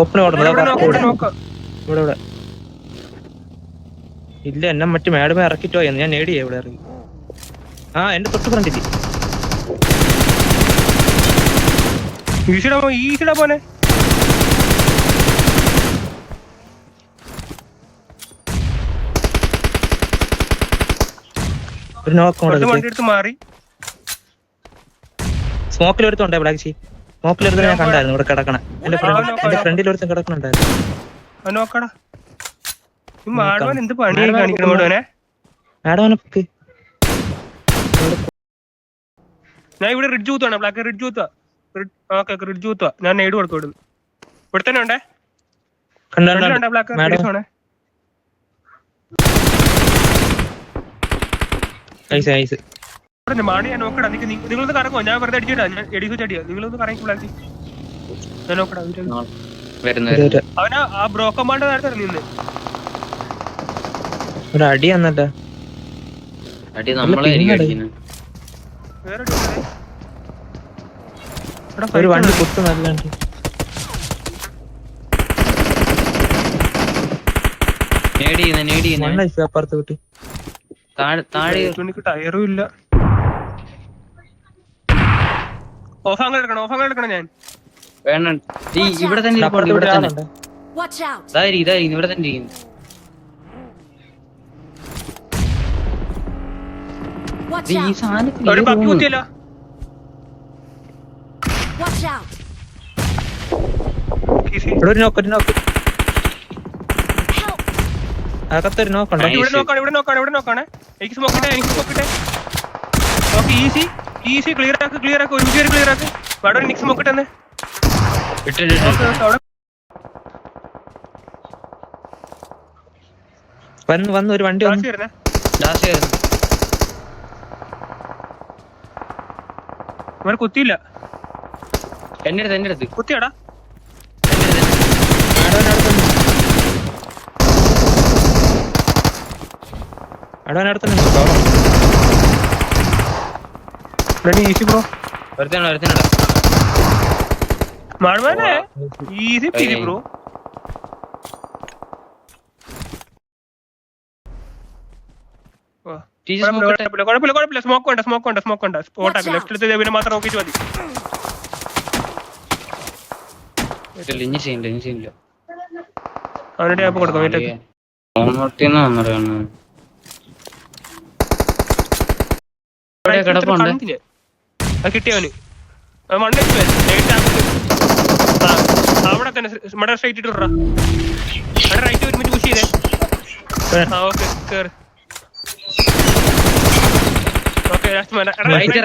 Open ഓടുന്നത് ഇവിടെ ഇവിടെ ഇല്ല. എന്നെ മറ്റു മേഡമേ ഇറക്കിട്ടോ എന്ന് ഞാൻ നേടിയേ ഇവിടെ ഇറങ്ങി. ആ എന്റെ തൊട്ട് ഫ്രണ്ടില് ഈസിടാ പോനെ. ഒരു നോക്ക് വണ്ടി എടുത്ത് മാറി. സ്മോക്കിൽ ഒരുത്തുണ്ടേ ബ്ലാക്ക്. സ്മോക്കിൽ ഒരുത്തം ഞാൻ കണ്ടായിരുന്നു ഇവിടെ കിടക്കണ. എന്റെ ഫ്രണ്ടിൽ ഒരുത്തം കിടക്കണുണ്ടായിരുന്നു. നോക്കടാ എന്ത് പണി കാണിക്കണോനെ. മാഡം ഞാൻ ഇവിടെ റിഡ്ജ് കൂത്താണ് ബ്ലാക്ക്. റിഡ്ജ് കൂത്താ. റിഡ്ജ് കൂത്താ. ഞാൻ നെയ്ഡ് കൊടുത്തു വിടുന്നു. ഇവിടെ തന്നെ ഉണ്ടേ ബ്ലാക്ക്. മാണി ഞാൻ നോക്കടാ. നിങ്ങളൊന്ന് കറങ്ങോ. ഞാൻ വെറുതെ അടിച്ചിട്ടാ. ഞാൻ എഡിസ് അടിയാ. നിങ്ങളൊന്ന് കറങ്ങി ബ്ലാക്ക്. ഞാൻ നോക്കടാ. അവനാ ആ ബ്രോക്കന്മാരുടെ നേരത്തെ നിന്ന് ഒരു അടി വന്നിട്ട് ഒരു വണ്ടി കുത്തു നല്ലാണ്ട്. അപ്പുറത്ത് വിട്ട് ടയറും ഇല്ല. ഓഫാങ്ങൾ എടുക്കണം ഞാൻ. ഇവിടെ തന്നെ ഇവിടെ തന്നെ ഒരു പക്കി കുത്തിയല്ലോ. ഇവിടെ നോക്ക്. അകത്തൊരു നോക്കണ്ട. ഇവിടെ നോക്കാണ്. എനിക്ക് സ്മോക്കിട്ടെ. ഈസി ക്ലിയർ ആക്ക്. ഒരു ക്ലിയർ ആക്ക്. അവിടെ എനിക്ക് സ്മോക്കിട്ടെ. വന്ന് ഒരു വണ്ടി കുത്തിയില്ല. എന്റെ അടുത്ത് കുത്തിയാടാ. Easy bro. മാഡ്മാനെ ഈസി പിരി ബ്രോ. കുഴപ്പമില്ല. സ്മോക്ക് ഉണ്ട്. സ്പോട്ടാക്കി ലെഫ്റ്റ് എടുത്ത് ദേവിനെ മാത്രം നോക്കിച്ച് മതി. അവരുടെ ആപ്പ് കൊടുക്കാം. കിട്ടിയവന് അവിടെ തന്നെ സ്ട്രൈറ്റ് ഇട്ടാ. അവിടെ റൈറ്റ് ഒരുമിച്ച് പുഷ് ചെയ്തേ. ഓക്കെ കേറ്. Okay right